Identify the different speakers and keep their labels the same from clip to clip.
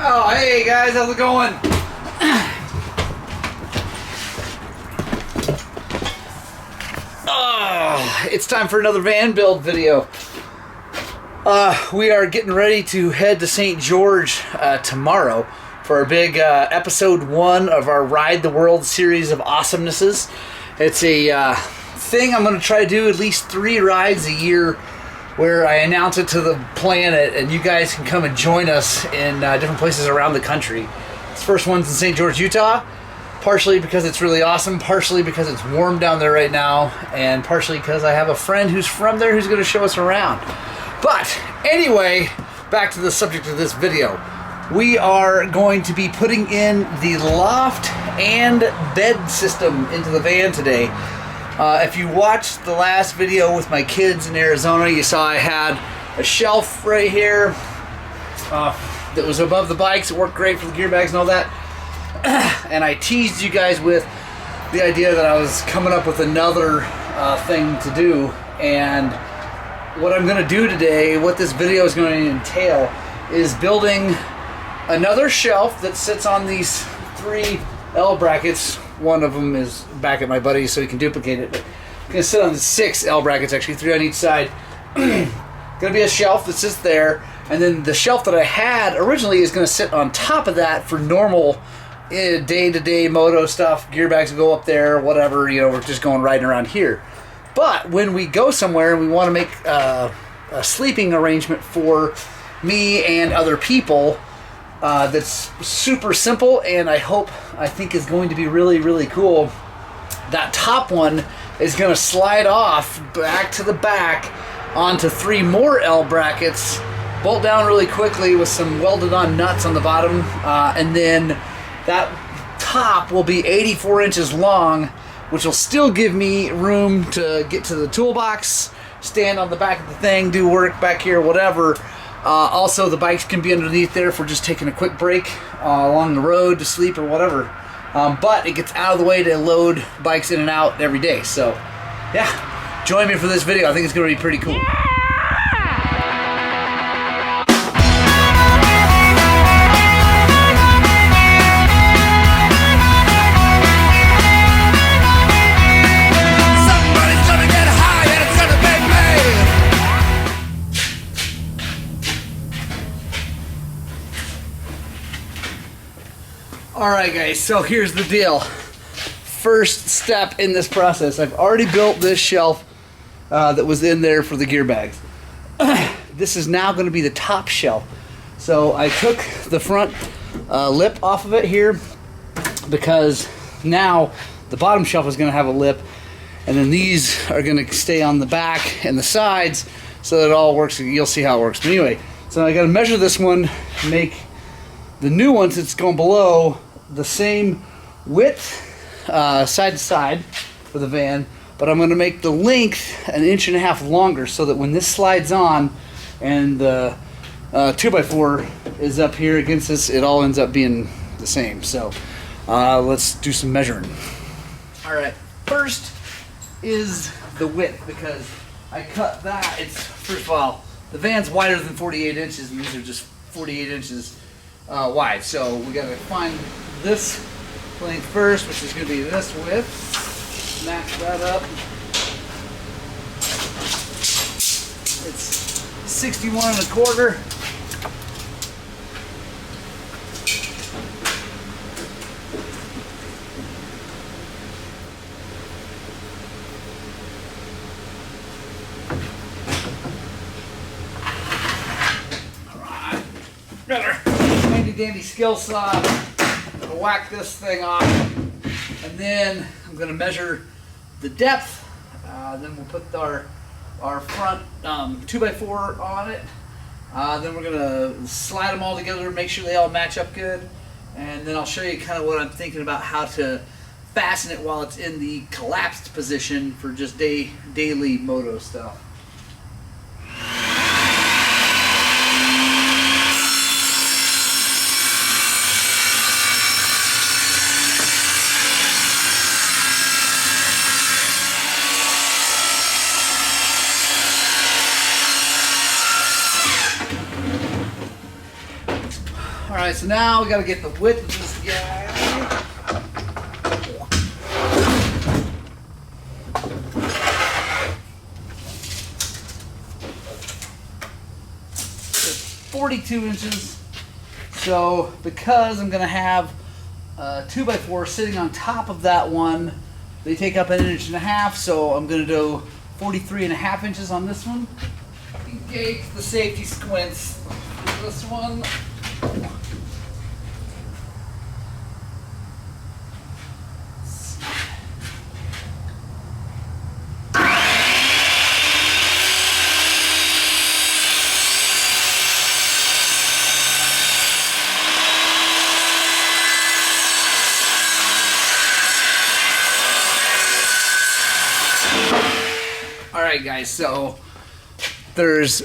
Speaker 1: Oh, hey guys, how's it going? It's time for another van build video. We are getting ready to head to St. George tomorrow for our big episode 1 of our Ride the World series of awesomenesses. It's a thing I'm going to try to do at least 3 rides a year where I announce it to the planet and you guys can come and join us in different places around the country. This first one's in St. George, Utah. Partially because it's really awesome, partially because it's warm down there right now, and partially because I have a friend who's from there who's going to show us around. But anyway, back to the subject of this video. We are going to be putting in the loft and bed system into the van today. If you watched the last video with my kids in Arizona, you saw I had a shelf right here that was above the bikes. It worked great for the gear bags and all that. And I teased you guys with the idea that I was coming up with another thing to do. And what I'm going to do today, what this video is going to entail, is building another shelf that sits on these 3 L brackets. One of them is back at my buddy so he can duplicate it. I'm going to sit on the 6 L brackets, actually, 3 on each side. Going to be a shelf that sits there, and then the shelf that I had originally is going to sit on top of that for normal day-to-day moto stuff. Gear bags will go up there, whatever, you know, we're just going riding around here. But when we go somewhere and we want to make a sleeping arrangement for me and other people, that's super simple, and I think is going to be really, really cool. That top one is going to slide off back to the back onto 3 more L brackets, bolt down really quickly with some welded on nuts on the bottom, and then that top will be 84 inches long, which will still give me room to get to the toolbox, stand on the back of the thing, do work back here, whatever. Also, the bikes can be underneath there for just taking a quick break along the road to sleep or whatever. But it gets out of the way to load bikes in and out every day. So, yeah, join me for this video. I think it's going to be pretty cool. Alright guys, so here's the deal. First step in this process, I've already built this shelf that was in there for the gear bags. This is now going to be the top shelf. So I took the front lip off of it here because now the bottom shelf is going to have a lip, and then these are going to stay on the back and the sides so that it all works. You'll see how it works. But anyway, so I got to measure this one, make the new ones that's going below the same width side to side for the van, but I'm going to make the length 1.5 inches longer so that when this slides on and the 2x4 is up here against this, it all ends up being the same. So let's do some measuring. Alright, first is the width, because I cut that. It's, first of all, the van's wider than 48 inches and these are just 48 inches wide, so we got to find this length first, which is going to be this width. Match that up. It's 61.25. Alright, got our handy dandy skill saw. I'm gonna whack this thing off, and then I'm gonna measure the depth. Then we'll put our front 2x4 on it. Then we're gonna slide them all together, make sure they all match up good, and then I'll show you kind of what I'm thinking about how to fasten it while it's in the collapsed position for just daily moto stuff. All right, so now we got to get the width of this guy. It's 42 inches. So because I'm going to have a 2x4 sitting on top of that one, they take up 1.5 inches, so I'm going to do 43.5 inches on this one. Engage the safety squints. This one. Alright guys, so there's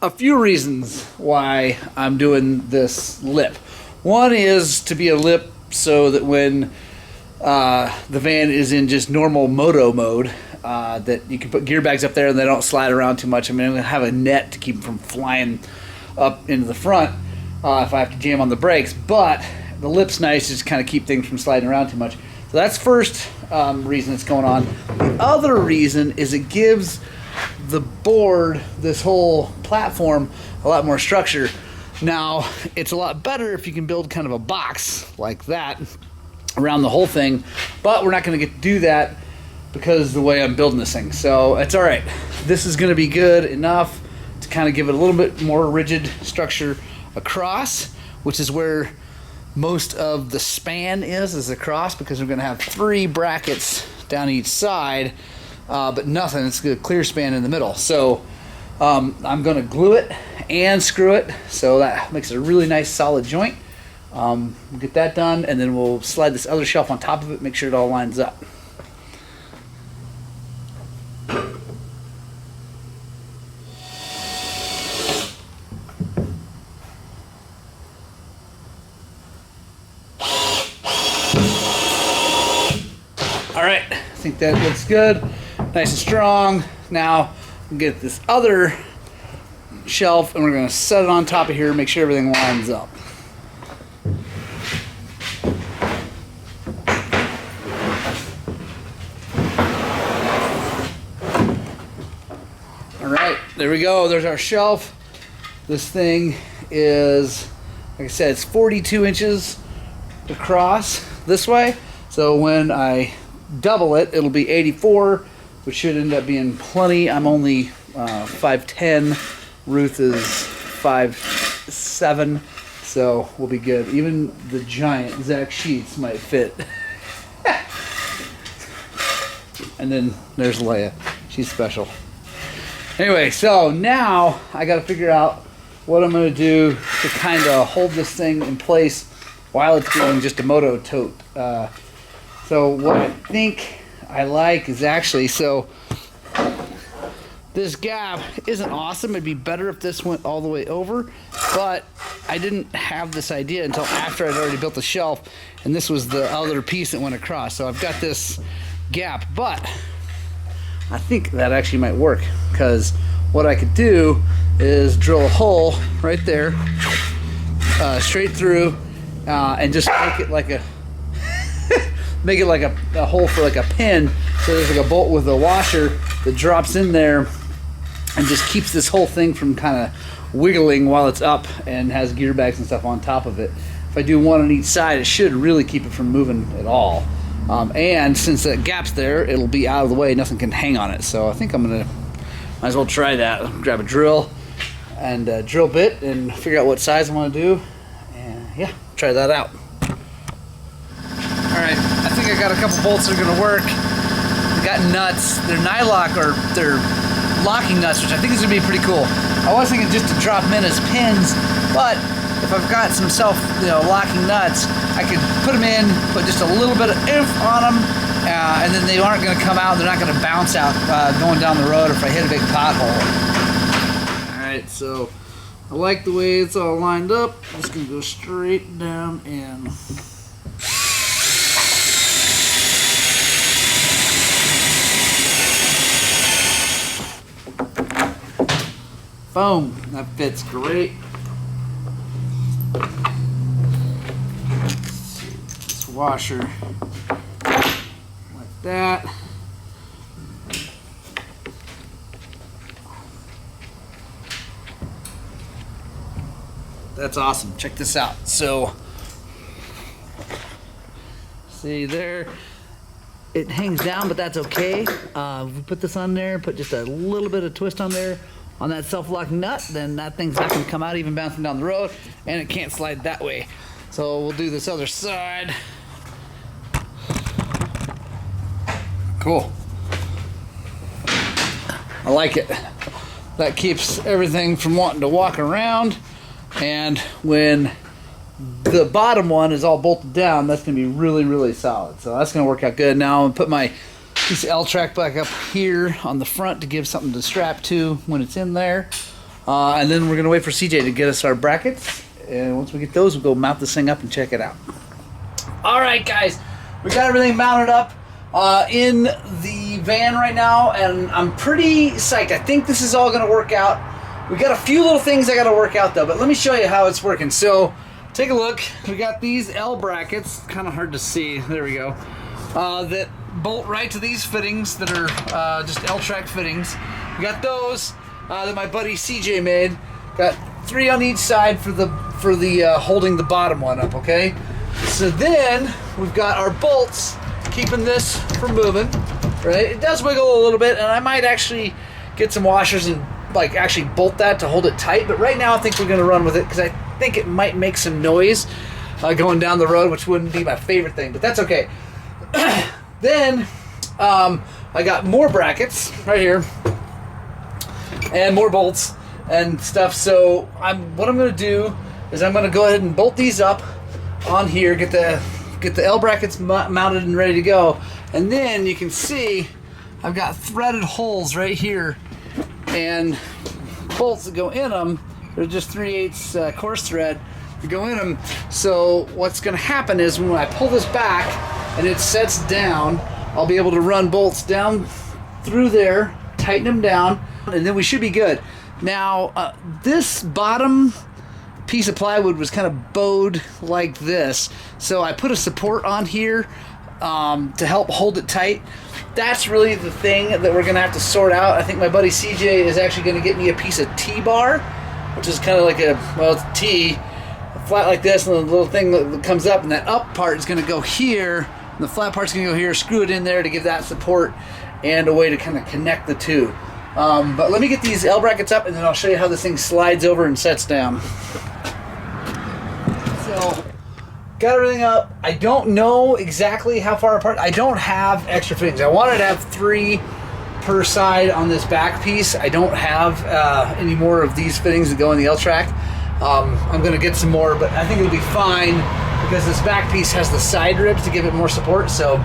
Speaker 1: a few reasons why I'm doing this lip. One is to be a lip so that when the van is in just normal moto mode, that you can put gear bags up there and they don't slide around too much. I mean, I'm going to have a net to keep them from flying up into the front if I have to jam on the brakes, but the lip's nice to just kind of keep things from sliding around too much. So that's first reason it's going on. The other reason is it gives the board, this whole platform, a lot more structure. Now, it's a lot better if you can build kind of a box like that around the whole thing, but we're not going to get to do that because of the way I'm building this thing. So it's all right. This is going to be good enough to kind of give it a little bit more rigid structure across, which is where most of the span is across, because we're going to have 3 brackets down each side, but nothing. It's a clear span in the middle. So I'm going to glue it and screw it, so that makes it a really nice solid joint. We'll get that done, and then we'll slide this other shelf on top of it, make sure it all lines up. Alright, I think that looks good, nice and strong. Now we'll get this other shelf and we're going to set it on top of here and make sure everything lines up. Alright, there we go, there's our shelf. This thing is, like I said, it's 42 inches across this way. So when I double it, it'll be 84, which should end up being plenty. I'm only 5'10", Ruth is 5'7", so we'll be good. Even the giant Zach Sheets might fit. And then there's Leia, she's special. Anyway, so now I got to figure out what I'm going to do to kind of hold this thing in place while it's being just a moto tote. So what I think I like is actually, so this gap isn't awesome. It'd be better if this went all the way over, but I didn't have this idea until after I'd already built the shelf, and this was the other piece that went across. So I've got this gap, but I think that actually might work, because what I could do is drill a hole right there, straight through, and just make it like a make it like a hole for like a pin. So there's like a bolt with a washer that drops in there and just keeps this whole thing from kind of wiggling while it's up, and has gear bags and stuff on top of it. If I do one on each side, it should really keep it from moving at all. And since that gap's there, it'll be out of the way, nothing can hang on it. So I think I'm gonna, might as well try that. Grab a drill and a drill bit and figure out what size I want to do, and yeah, try that out. Alright, I think I got a couple bolts that are gonna work. I got nuts, they're nylock, or they're locking nuts, which I think is gonna be pretty cool. I was thinking just to drop them in as pins, but if I've got some locking nuts, I could put them in, put just a little bit of oomph on them, and then they aren't going to come out. They're not going to bounce out going down the road if I hit a big pothole. Alright, so I like the way it's all lined up. I'm just going to go straight down in. Boom, that fits great. This washer like that. That's awesome. Check this out. So, see there, it hangs down, but that's okay. If we put this on there, put just a little bit of twist on there on that self-lock nut, then that thing's not going to come out even bouncing down the road, and it can't slide that way. So we'll do this other side. Cool. I like it. That keeps everything from wanting to walk around. And when the bottom one is all bolted down, that's going to be really, really solid. So that's going to work out good. Now I'm going to put my piece of L-track back up here on the front to give something to strap to when it's in there. And then we're going to wait for CJ to get us our brackets. And once we get those, we'll go mount this thing up and check it out. All right, guys. We got everything mounted up in the van right now, and I'm pretty psyched. I think this is all going to work out. We got a few little things I got to work out though, but let me show you how it's working. So take a look. We got these L brackets, kind of hard to see. There we go. That bolt right to these fittings that are just L-track fittings. We got those that my buddy CJ made. Got 3 on each side for the holding the bottom one up. Okay. So then we've got our bolts keeping this from moving. Right. It does wiggle a little bit, and I might actually get some washers and like actually bolt that to hold it tight, but right now I think we're going to run with it because I think it might make some noise going down the road, which wouldn't be my favorite thing, but that's okay. Then I got more brackets right here and more bolts and stuff. So what I'm going to do is I'm going to go ahead and bolt these up on here, get the L brackets mounted and ready to go, and then you can see I've got threaded holes right here and bolts that go in them. They're just 3/8 coarse thread to go in them. So what's going to happen is when I pull this back and it sets down, I'll be able to run bolts down through there, tighten them down, and then we should be good. Now this bottom piece of plywood was kind of bowed like this, so I put a support on here to help hold it tight. That's really the thing that we're going to have to sort out. I think my buddy CJ is actually going to get me a piece of T-bar, which is kind of like it's a T, flat like this, and the little thing that comes up, and that up part is going to go here, and the flat part's going to go here, screw it in there to give that support and a way to kind of connect the two. But let me get these L brackets up, and then I'll show you how this thing slides over and sets down. So, got everything up. I don't know exactly how far apart. I don't have extra fittings. I wanted to have 3 per side on this back piece. I don't have any more of these fittings that go in the L-track. I'm going to get some more, but I think it'll be fine because this back piece has the side ribs to give it more support. So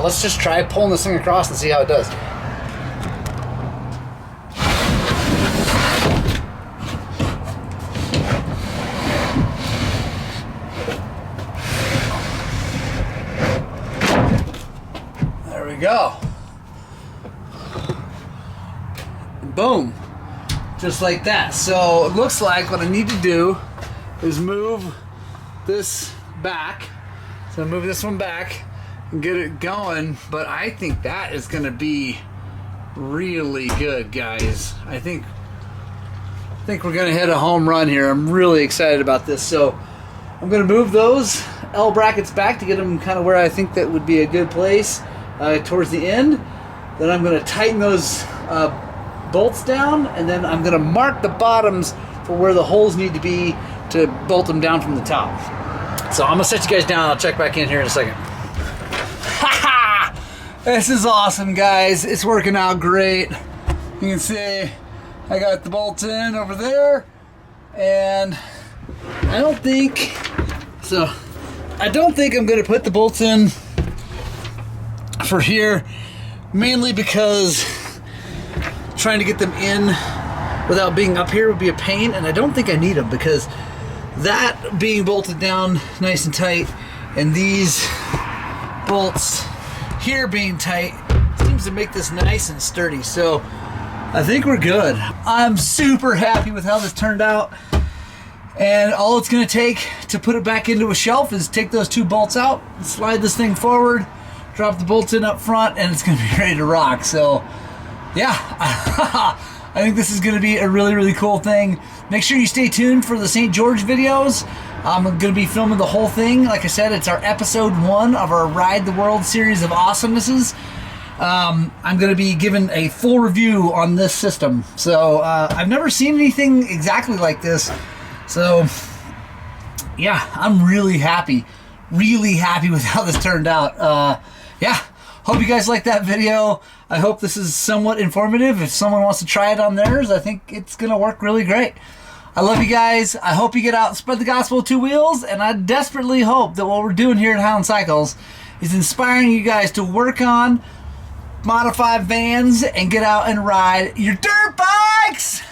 Speaker 1: let's just try pulling this thing across and see how it does. Go. Boom. Just like that. So it looks like what I need to do is move this back. So move this one back and get it going. But I think that is going to be really good, guys. I think we're going to hit a home run here. I'm really excited about this. So I'm going to move those L brackets back to get them kind of where I think that would be a good place. Towards the end. Then I'm going to tighten those bolts down, and then I'm going to mark the bottoms for where the holes need to be to bolt them down from the top. So I'm going to set you guys down. I'll check back in here in a second. Ha! This is awesome, guys. It's working out great. You can see I got the bolts in over there, and I don't think I'm going to put the bolts in for here, mainly because trying to get them in without being up here would be a pain, and I don't think I need them because that being bolted down nice and tight and these bolts here being tight seems to make this nice and sturdy. So I think we're good. I'm super happy with how this turned out. And all it's going to take to put it back into a shelf is take those 2 bolts out, slide this thing forward, drop the bolts in up front, and it's going to be ready to rock. So, yeah, I think this is going to be a really, really cool thing. Make sure you stay tuned for the St. George videos. I'm going to be filming the whole thing. Like I said, it's our episode 1 of our Ride the World series of awesomenesses. I'm going to be giving a full review on this system. So, I've never seen anything exactly like this. So, yeah, I'm really happy with how this turned out. Yeah, hope you guys liked that video. I hope this is somewhat informative. If someone wants to try it on theirs, I think it's going to work really great. I love you guys. I hope you get out and spread the gospel of 2 wheels, and I desperately hope that what we're doing here at Hound Cycles is inspiring you guys to work on, modify vans, and get out and ride your dirt bikes!